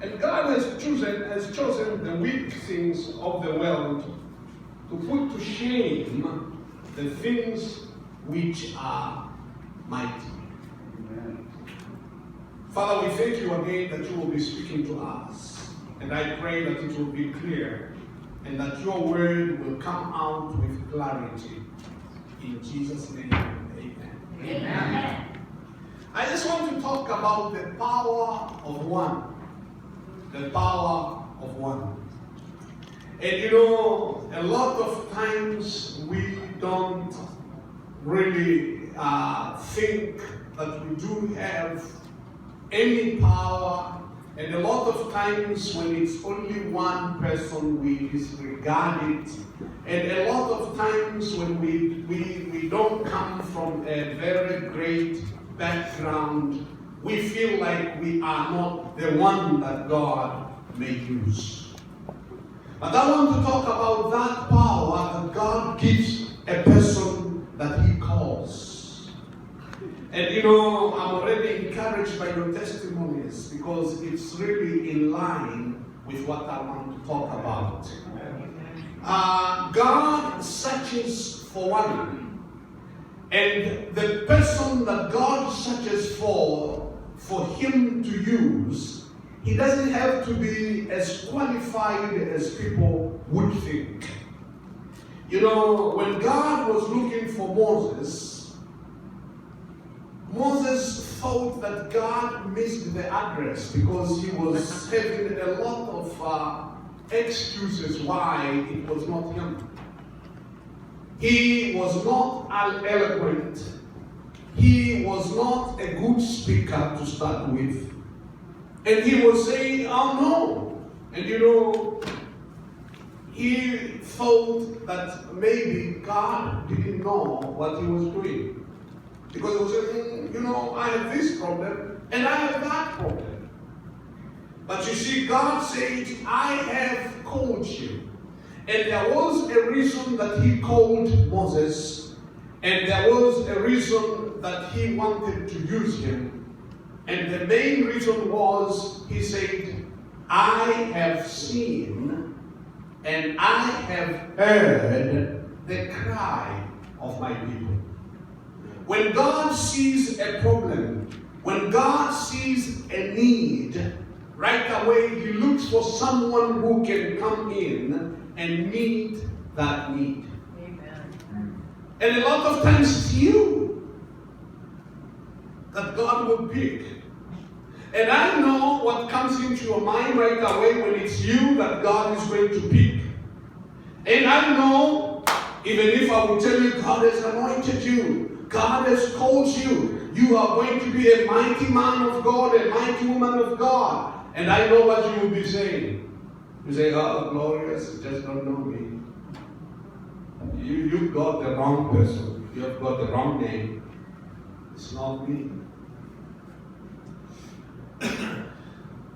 And God has chosen the weak things of the world to put to shame the things which are mighty. Amen. Father, we thank you again that you will be speaking to us. And I pray that it will be clear and that your word will come out with clarity. In Jesus' name, amen. Amen. I just want to talk about the power of one. The power of one. And you know, a lot of times we don't really think that we do have any power, and a lot of times when it's only one person we disregard it, and a lot of times when we don't come from a very great background, we feel like we are not the one that God may use. But I want to talk about that power that God gives a person that he calls. And you know, I'm already encouraged by your testimonies because it's really in line with what I want to talk about. God searches for one. And the person that God searches for him to use, he doesn't have to be as qualified as people would think. You know, when God was looking for Moses thought that God missed the address because he was having a lot of excuses why it was not him. He was not eloquent. He was not a good speaker to start with. And he was saying, oh no. And you know, he thought that maybe God didn't know what he was doing. Because he was saying, you know, I have this problem and I have that problem. But you see, God said, I have called you. And there was a reason that he called Moses, and there was a reason that he wanted to use him. And the main reason was, he said, I have seen and I have heard the cry of my people. When God sees a problem, when God sees a need, right away he looks for someone who can come in and meet that need. Amen. And a lot of times it's you that God will pick. And I know what comes into your mind right away when it's you that God is going to pick. And I know, even if I will tell you God has anointed you, God has called you, you are going to be a mighty man of God, a mighty woman of God. And I know what you will be saying. You say, oh, glorious, you just don't know me. You've got the wrong person. You have got the wrong name. It's not me.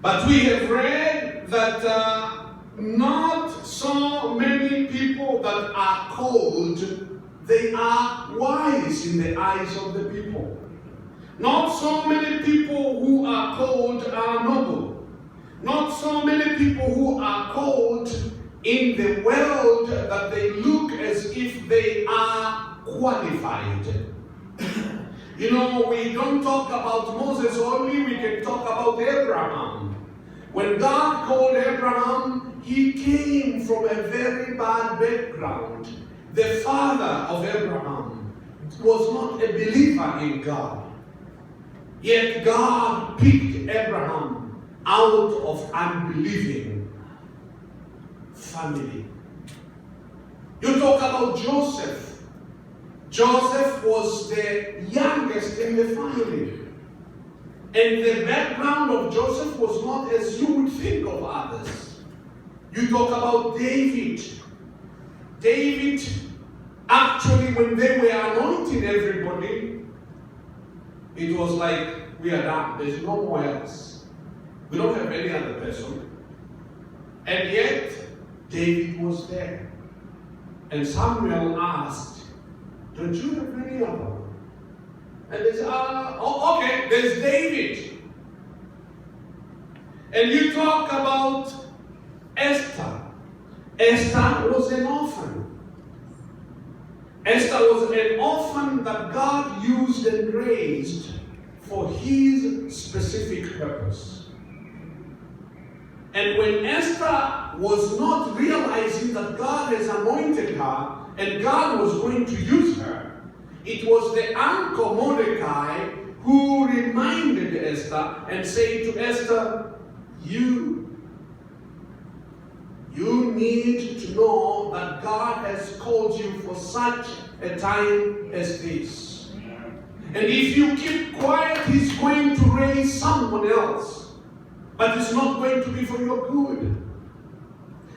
But we have read that not so many people that are called, they are wise in the eyes of the people. Not so many people who are called are noble. Not so many people who are called in the world that they look as if they are qualified. You know, we don't talk about Moses only, we can talk about Abraham. When God called Abraham, he came from a very bad background. The father of Abraham was not a believer in God. Yet God picked Abraham out of unbelieving family. You talk about Joseph. Joseph was the youngest in the family. And the background of Joseph was not as you would think of others. You talk about David. David, actually, when they were anointing everybody, it was like, we are done. There's no more else. We don't have any other person. And yet, David was there. And Samuel asked, don't you have any other one? And they said, okay, there's David. And you talk about Esther. Esther was an orphan. Esther was an orphan that God used and raised for his specific purpose. And when Esther was not realizing that God has anointed her and God was going to use her, it was the uncle Mordecai who reminded Esther and said to Esther, you need to know that God has called you for such a time as this. And if you keep quiet, he's going to raise someone else. But it's not going to be for your good.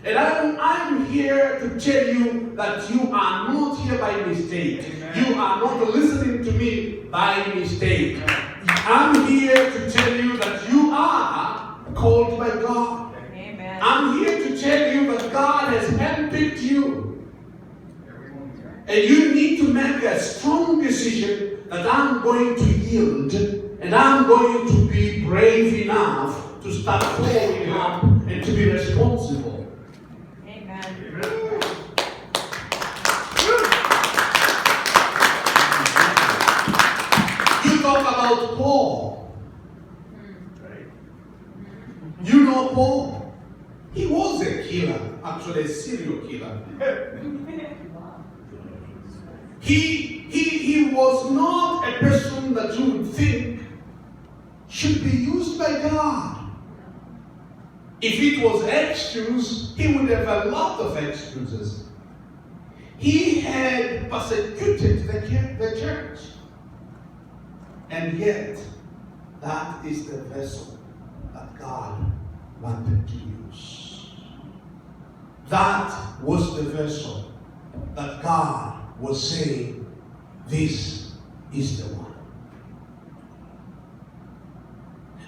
And I'm here to tell you that you are not here by mistake. Amen. You are not listening to me by mistake. I'm here to tell you that you are called by God. Amen. I'm here to tell you that God has handpicked you. And you need to make a strong decision that I'm going to yield and I'm going to be brave enough to start following up and to be responsible. Amen. Amen. You talk about Paul. Right? You know Paul. He was a killer, actually a serial killer. He was not a person that you would think should be used by God. If it was excuse, he would have a lot of excuses. He had persecuted the church. And yet, that is the vessel that God wanted to use. That was the vessel that God was saying, this is the one.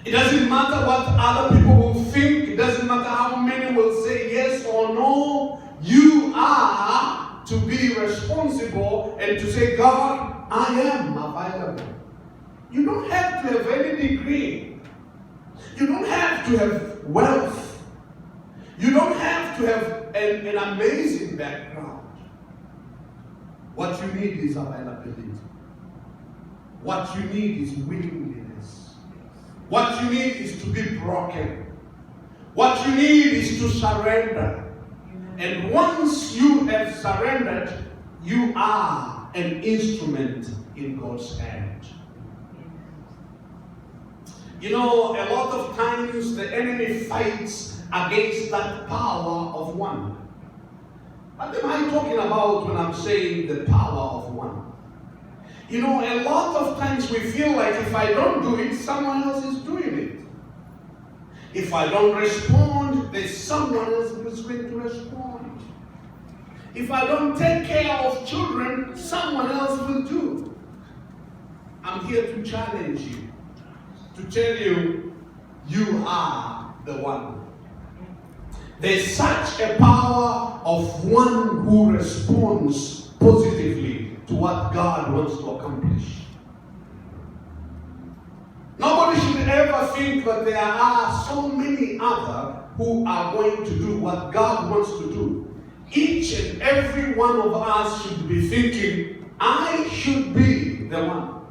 It doesn't matter what other people will think. It doesn't matter how many will say yes or no. You are to be responsible and to say, God, I am available. You don't have to have any degree. You don't have to have wealth. You don't have to have an amazing background. What you need is availability. What you need is willingness. What you need is to be broken. What you need is to surrender. And once you have surrendered, you are an instrument in God's hand. You know, a lot of times the enemy fights against that power of one. What am I talking about when I'm saying the power of one? You know, a lot of times we feel like if I don't do it, someone else is doing it. If I don't respond, there's someone else who's going to respond. If I don't take care of children, someone else will do. I'm here to challenge you, to tell you, you are the one. There's such a power of one who responds positively to what God wants to accomplish. Nobody should ever think that there are so many others who are going to do what God wants to do. Each and every one of us should be thinking, I should be the one.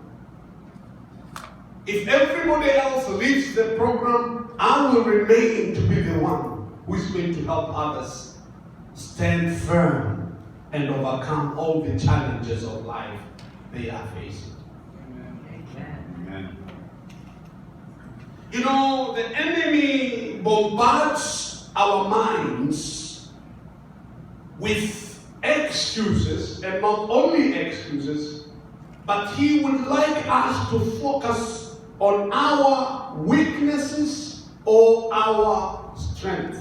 If everybody else leaves the program, I will remain to be the one who is going to help others stand firm and overcome all the challenges of life they are facing. Amen. Amen. You know, the enemy bombards our minds with excuses, and not only excuses, but he would like us to focus on our weaknesses or our strength.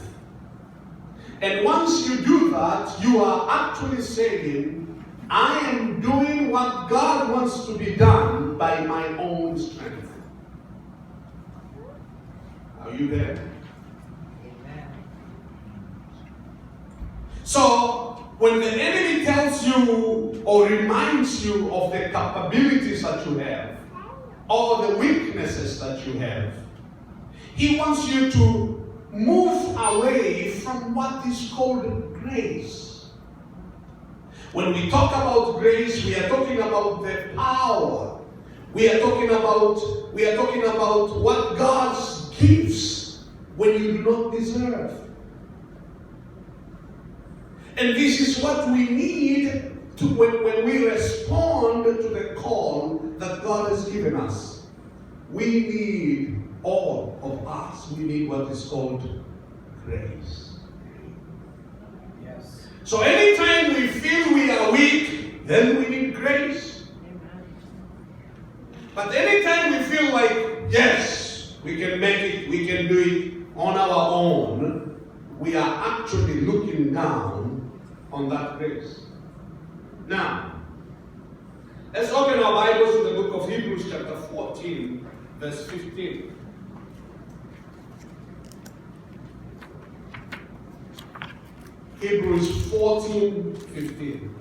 And once you do that, you are actually saying, I am doing what God wants to be done by my own strength. Are you there? Amen. So, when the enemy tells you or reminds you of the capabilities that you have, or the weaknesses that you have, He wants you to move away from what is called grace. When we talk about grace, we are talking about the power. We are talking about what God gives when you do not deserve. And this is what we need to when we respond to the call that God has given us. We need, all of us, we need what is called grace. Yes. So anytime we feel we are weak, then we need grace. But anytime we feel like, yes, we can make it, we can do it on our own, we are actually looking down on that grace. Now, let's open our Bibles to the book of Hebrews chapter 14, verse 15. Hebrews 14, 15.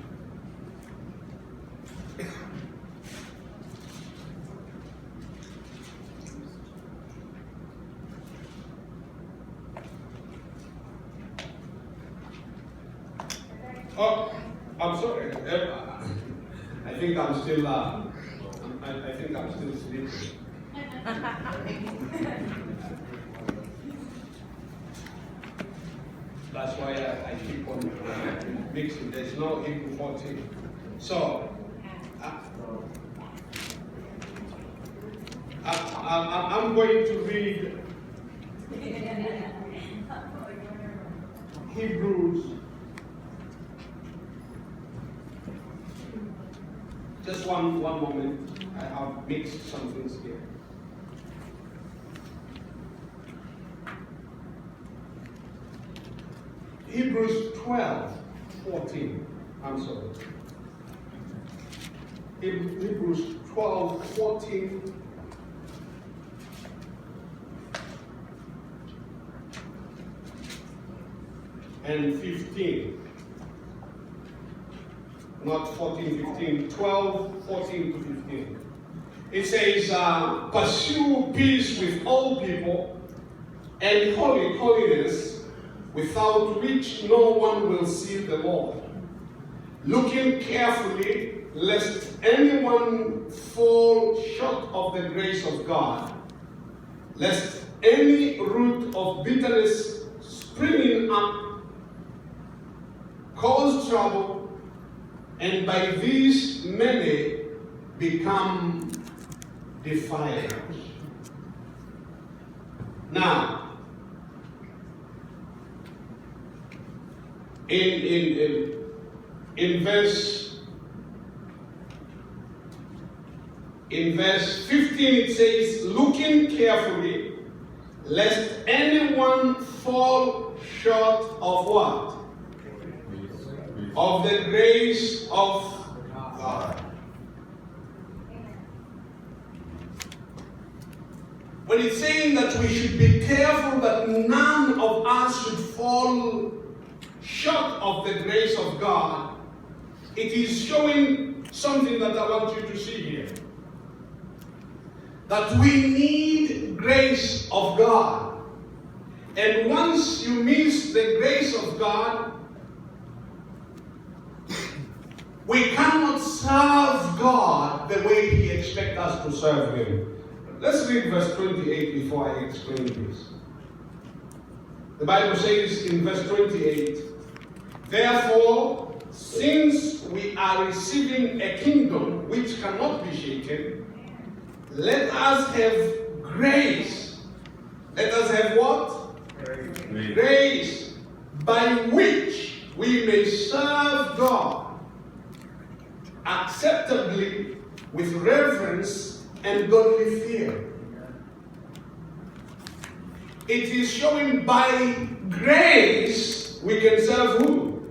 Oh, I'm sorry. I think I'm still. I think I'm still sleeping. That's why I keep on mixing. There's no Hebrew 14. So I'm going to read Hebrews. Just one moment. I have mixed some things here. Hebrews 12, 14. I'm sorry. Hebrews 12, 14. And 15. Not 14, 15, 12, 14 to 15. It says, pursue peace with all people and holiness, without which no one will see the Lord. Looking carefully, lest anyone fall short of the grace of God, lest any root of bitterness springing up cause trouble, and by these many become defiled. Now, in verse 15 it says, looking carefully, lest anyone fall short of what? Of the grace of God. When it's saying that we should be careful that none of us should fall short of the grace of God, it is showing something that I want you to see here. That we need grace of God. And once you miss the grace of God, we cannot serve God the way He expects us to serve Him. Let's read verse 28 before I explain this. The Bible says in verse 28, therefore, since we are receiving a kingdom which cannot be shaken, let us have grace. Let us have what? Grace, by which we may serve God acceptably with reverence and godly fear. It is showing by grace we can serve who?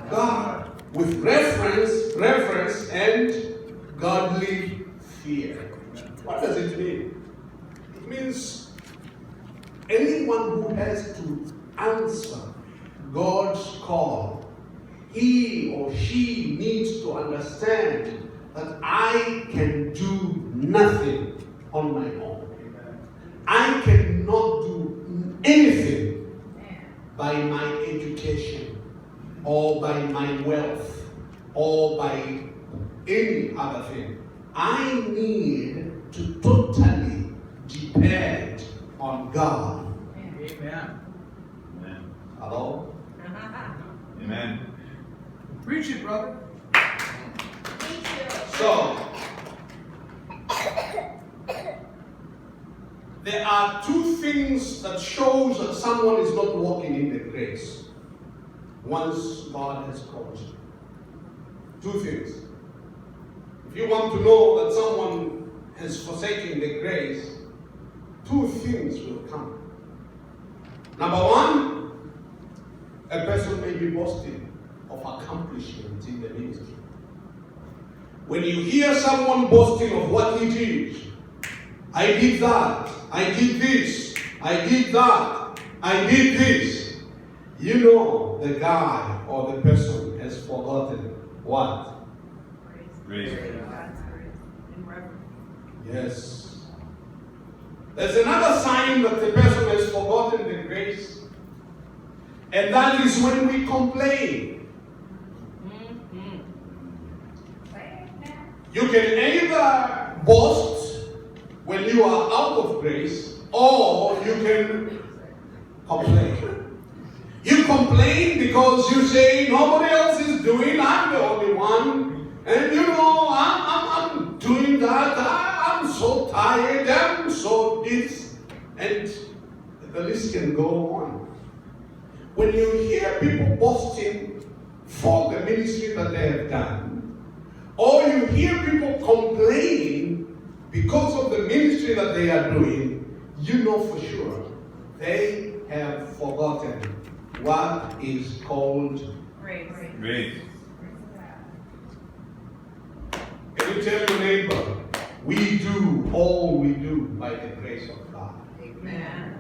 God. With reverence and godly fear. What does it mean? It means anyone who has to answer God's call, he or she needs to understand that I can do nothing on my own. I cannot do anything by my education or by my wealth or by any other thing. I need to totally depend on God. Amen. Amen. Hello? Amen. Preach it, brother. So, there are two things that shows that someone is not walking in the grace once God has called you. Two things. If you want to know that someone has forsaken the grace, two things will come. Number one, a person may be boasting of accomplishments in the ministry. When you hear someone boasting of what he did, I did that, I did this, I did that, I did this, you know the guy or the person has forgotten what? Grace. Yes. There's another sign that the person has forgotten the grace, and that is when we complain. You can either boast when you are out of grace, or you can complain. You complain because you say nobody else is doing, I'm the only one, and you know I'm doing that. I'm so tired. I'm so this, and the list can go on. When you hear people boasting for the ministry that they have done, or you hear people complaining because of the ministry that they are doing, you know for sure they have forgotten what is called Grace. Grace. Can you tell your neighbor, we do all we do by the grace of God. Amen.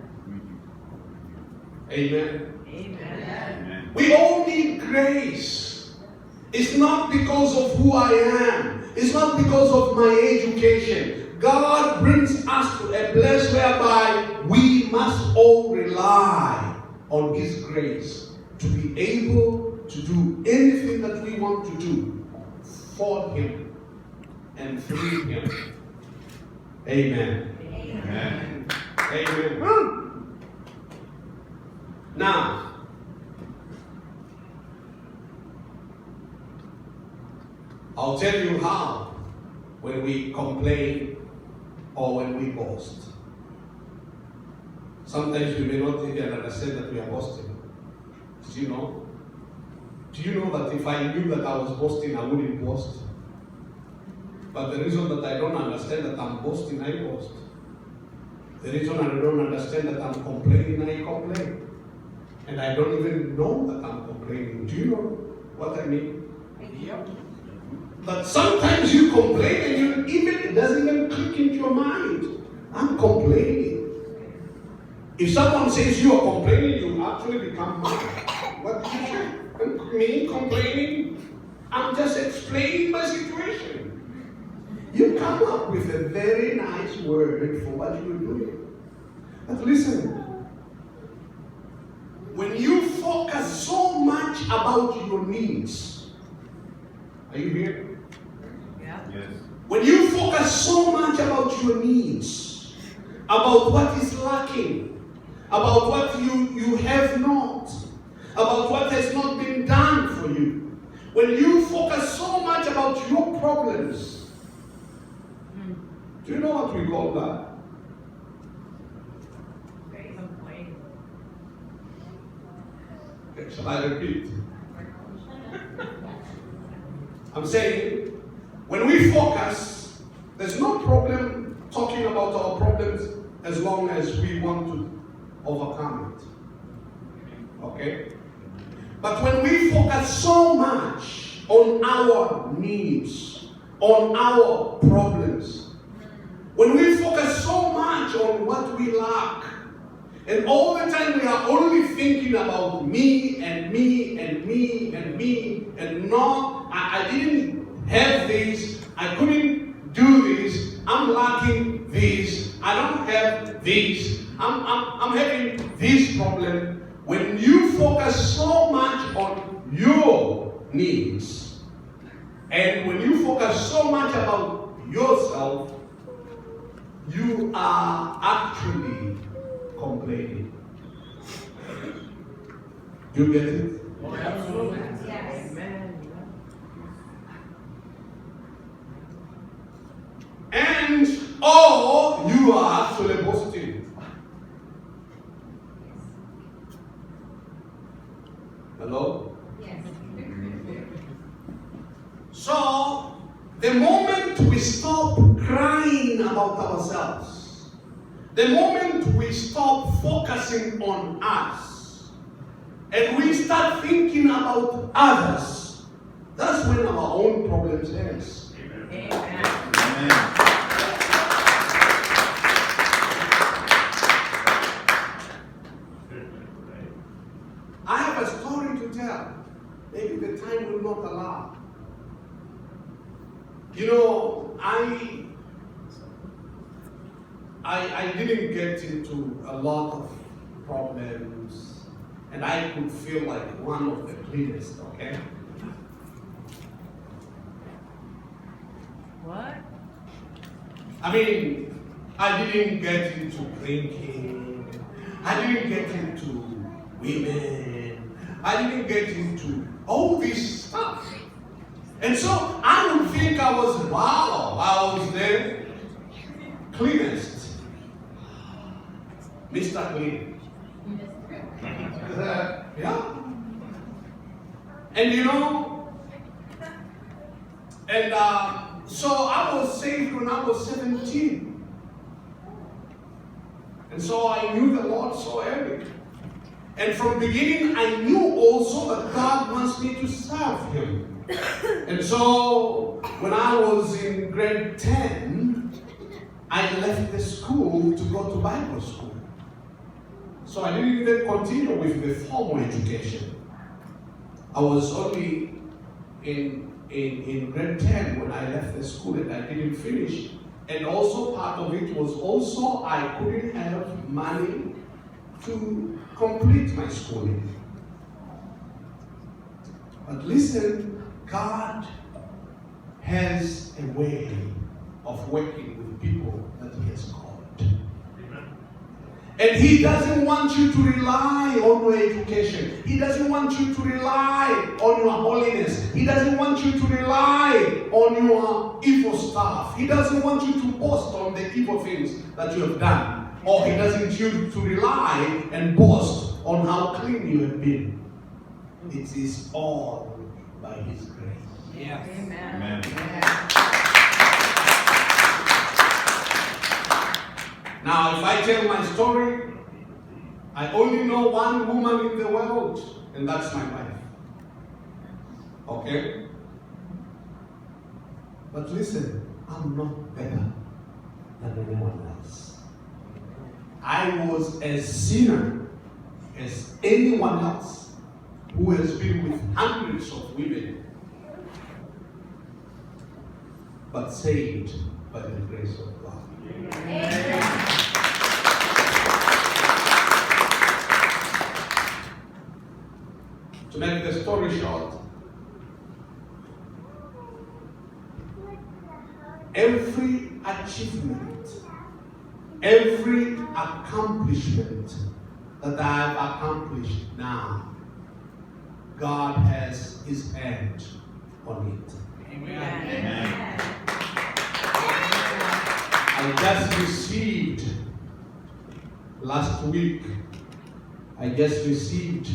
Amen. Amen. Amen. We all need grace. It's not because of who I am. It's not because of my education. God brings us to a place whereby we must all rely on His grace to be able to do anything that we want to do for Him and through Him. Amen. Amen. Amen. Now, I'll tell you how when we complain or when we boast. Sometimes we may not even understand that we are boasting. Do you know? Do you know that if I knew that I was boasting, I wouldn't boast? But the reason that I don't understand that I'm boasting, I boast. The reason I don't understand that I'm complaining, I complain. And I don't even know that I'm complaining. Do you know what I mean? Yep. But sometimes you complain and it doesn't even click into your mind. I'm complaining. If someone says you are complaining, you actually become mad. What did you say? Me complaining? I'm just explaining my situation. You come up with a very nice word for what you're doing. But listen, when you focus so much about your needs, are you here? Yes. When you focus so much about your needs, about what is lacking, about what you have not, about what has not been done for you, when you focus so much about your problems, do you know what we call that? Shall I repeat? I'm saying, when we focus, there's no problem talking about our problems as long as we want to overcome it. Okay? But when we focus so much on our needs, on our problems, when we focus so much on what we lack, and all the time we are only thinking about me and me and me and me, and no, I didn't have this, I couldn't do this, I'm lacking this, I don't have this, I'm having this problem. When you focus so much on your needs, and when you focus so much about yourself, you are actually complaining. Do you get it? Oh, absolutely. Yes. Amen. And or you are actually positive. Hello? Yes. So, the moment we stop crying about ourselves, the moment we stop focusing on us, and we start thinking about others, that's when our own problems end. Amen. Amen. I have a story to tell. Maybe the time will not allow. You know, I didn't get into a lot of problems, and I could feel like one of the cleanest, okay? What? I mean, I didn't get into drinking. I didn't get into women. I didn't get into all this stuff. And so I would think I was the cleanest. Mr. Clean. Yeah. And you know, and so I was saved when I was 17. And so I knew the Lord so early. And from the beginning, I knew also that God wants me to serve Him. And so when I was in grade 10, I left the school to go to Bible school. So I didn't even continue with the formal education. I was only in grade 10 when I left the school and I didn't finish. And also part of it was also I couldn't have money to complete my schooling. But listen, God has a way of working with people that He has called. And He doesn't want you to rely on your education. He doesn't want you to rely on your holiness. He doesn't want you to rely on your evil stuff. He doesn't want you to boast on the evil things that you have done. Or He doesn't want you to rely and boast on how clean you have been. It is all by His grace. Yes. Amen. Amen. Now, if I tell my story, I only know one woman in the world, and that's my wife. Okay? But listen, I'm not better than anyone else. I was as sinner as anyone else who has been with hundreds of women, but saved by the grace of God. To make the story short, every achievement, every accomplishment that I have accomplished now, God has His hand on it. Amen. Amen. I just received last week, I just received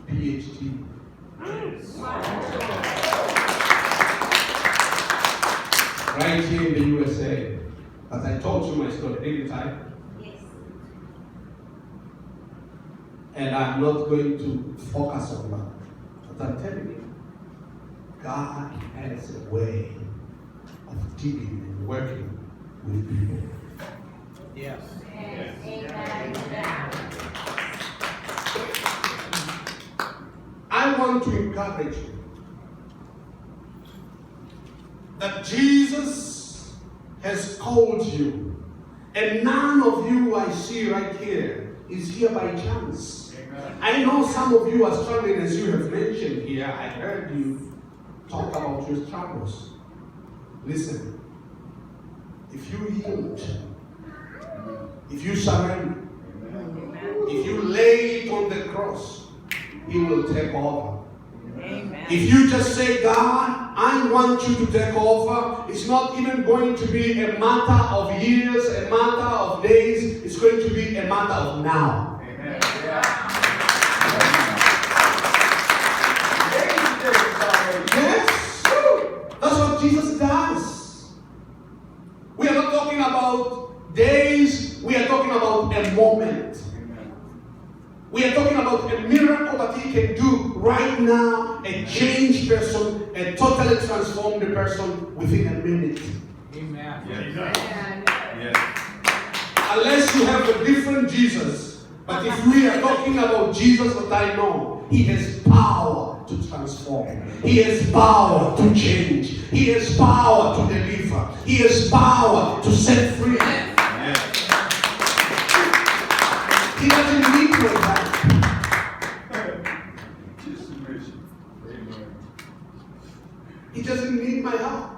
PhD. Right here in the USA. As I told you my story, didn't I? Yes. And I'm not going to focus on that. But I'm telling you, God has a way of dealing and working with people. Yes. I want to encourage you that Jesus has called you. And none of you I see right here is here by chance. Amen. I know some of you are struggling, as you have mentioned here. I heard you talk about your struggles. Listen, if you yield, if you surrender, if you lay it on the cross, He will take over. Amen. If you just say, God, I want you to take over, it's not even going to be a matter of years, a matter of days. It's going to be a matter of now. Amen. Yes, that's what Jesus does. We are not talking about days, we are talking about a moment. We are talking about a miracle that He can do right now, a changed person, a totally transformed person within a minute. Amen. Yes. Unless you have a different Jesus. But if we are talking about Jesus that I know, He has power to transform. He has power to change. He has power to deliver. He has power to set free. Yes. He doesn't need your help. He doesn't need my help.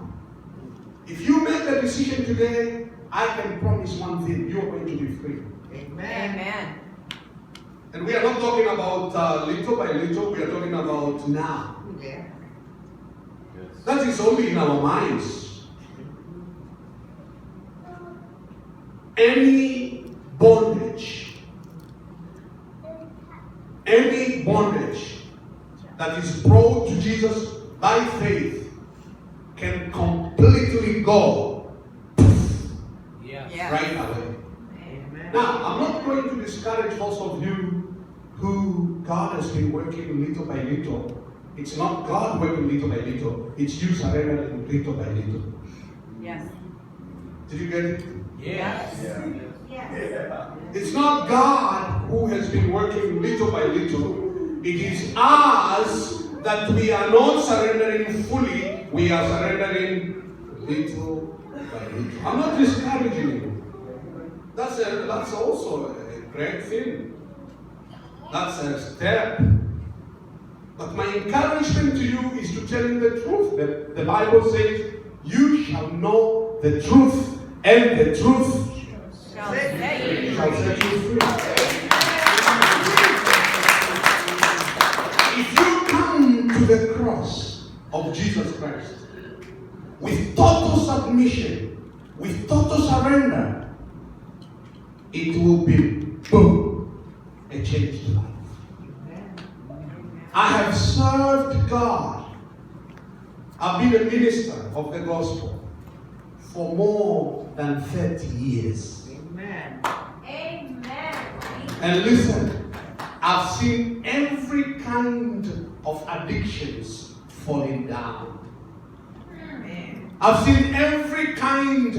If you make the decision today, I can promise one thing: you are going to be free. Amen. And we are not talking about little by little, we are talking about now. Yes. That is only in our minds. Any bondage that is brought to Jesus by faith can completely go Yes. right away. Amen. Now, I'm not going to discourage most of you who God has been working little by little. It's not God working little by little, it's you surrendering little by little. Yes. Did you get it? Yes. It's not God who has been working little by little. It is us that we are not surrendering fully, we are surrendering little by little. I'm not discouraging you. That's also a great thing. That's a step. But my encouragement to you is to tell you the truth. The Bible says, you shall know the truth, and the truth Shall set you shall set you free. If you come to the cross of Jesus Christ with total submission, with total surrender, it will be, boom, a changed life. I have served God. I've been a minister of the gospel for more than 30 years. Amen. And listen, I've seen every kind of addictions falling down. Amen. I've seen every kind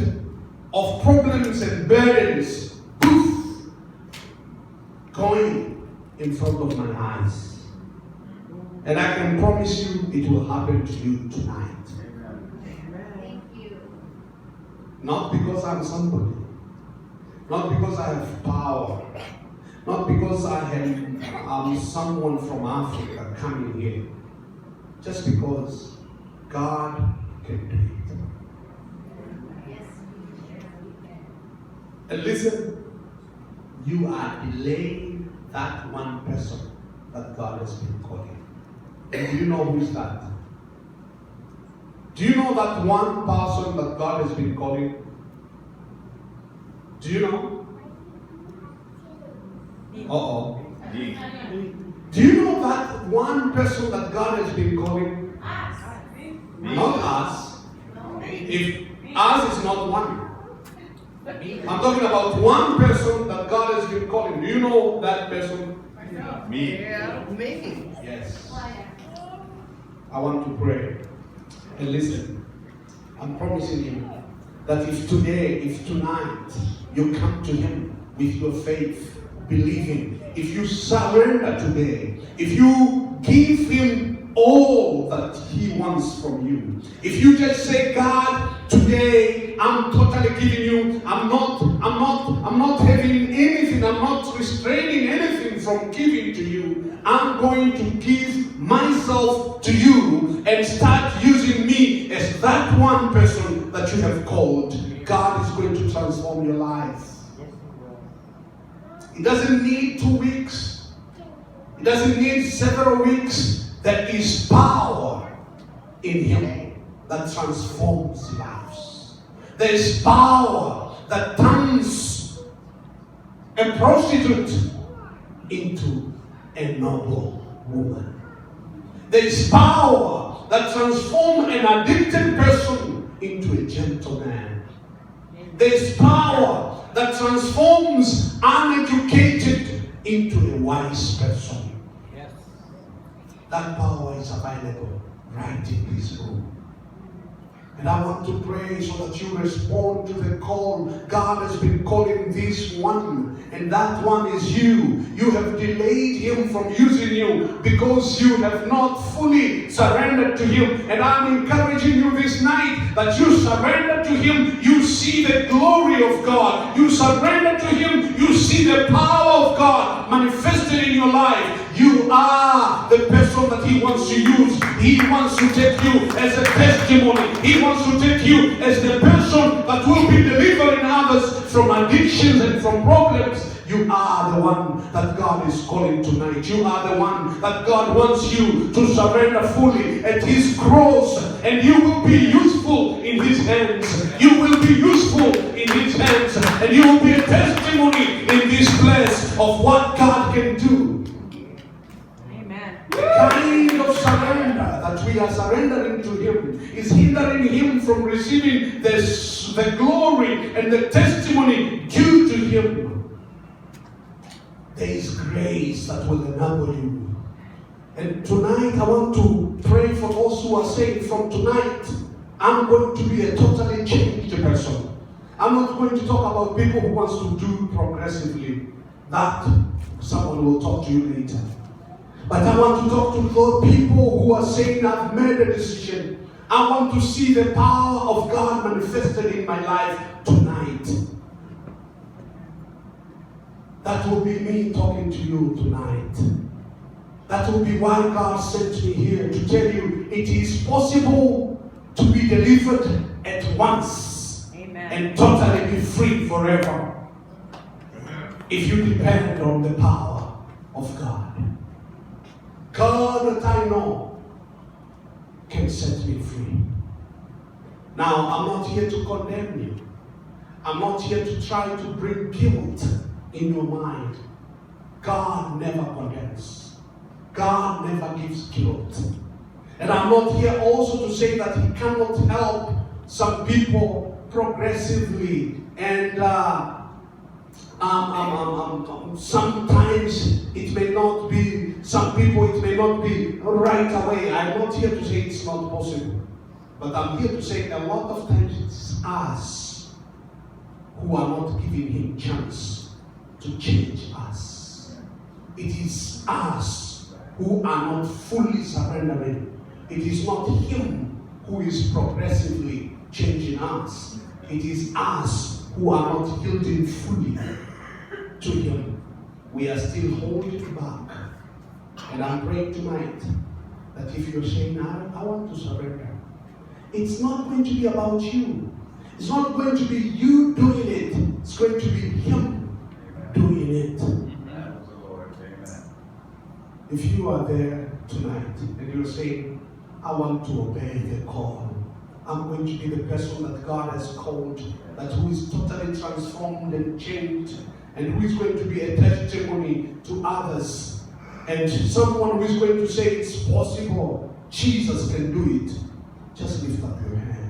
of problems and burdens, poof, going in front of my eyes. And I can promise you it will happen to you tonight. Not because I'm somebody. Not because I have power. Not because I'm someone from Africa coming here. Just because God can do it. And listen, you are delaying that one person that God has been calling. And do you know who is that? Do you know that one person that God has been calling? Do you know? Uh-oh. Do you know that one person that God has been calling? Not us. If us is not one. I'm talking about one person that God has been calling. Do you know that person? Me. Me. Yes. I want to pray. And listen, I'm promising you that if today, if tonight, you come to Him with your faith, believing, if you surrender today, if you give Him all that He wants from you, if you just say, God, today I'm totally giving you, I'm not having anything, I'm not restraining anything from giving to you. I'm going to give myself to you and start using me as that one person that you have called. God is going to transform your life. It doesn't need 2 weeks. It doesn't need several weeks. There is power in Him that transforms lives. There is power that turns a prostitute into a noble woman. There is power that transforms an addicted person into a gentleman. There is power that transforms uneducated into a wise person. Yes. That power is available right in this room. And I want to pray so that you respond to the call. God has been calling this one, and that one is you. You have delayed Him from using you because you have not fully surrendered to Him. And I'm encouraging you this night that you surrender to Him, you see the glory of God. You surrender to Him, you see the power of God manifested in your life. You are the person that He wants to use. He wants to take you as a testimony. He wants to take you as the person that will be delivering others from addictions and from problems. You are the one that God is calling tonight. You are the one that God wants you to surrender fully at His cross, and you will be useful in His hands. You will be useful in His hands, and you will be a testimony in this place of what God can do. The kind of surrender that we are surrendering to Him is hindering Him from receiving the glory and the testimony due to Him. There is grace that will enable you. And tonight I want to pray for those who are saying, from tonight I'm going to be a totally changed person. I'm not going to talk about people who wants to do progressively. That someone will talk to you later. But I want to talk to those people who are saying, I've made a decision. I want to see the power of God manifested in my life tonight. That will be me talking to you tonight. That will be why God sent me here, to tell you it is possible to be delivered at once. Amen. And totally be free forever. If you depend on the power of God. God that I know can set me free. Now, I'm not here to condemn you. I'm not here to try to bring guilt in your mind. God never condemns. God never gives guilt. And I'm not here also to say that He cannot help some people progressively and sometimes it may not be, some people it may not be right away. I'm not here to say it's not possible. But I'm here to say a lot of times it's us who are not giving Him chance to change us. It is us who are not fully surrendering. It is not Him who is progressively changing us. It is us who are not yielding fully to Him. We are still holding back. And I'm praying tonight that if you're saying, I want to surrender, it's not going to be about you. It's not going to be you doing it. It's going to be Him doing it. If you are there tonight and you're saying, I want to obey the call, I'm going to be the person that God has called, that who is totally transformed and changed, and who is going to be a testimony to others, and someone who is going to say it's possible, Jesus can do it. Just lift up your hand.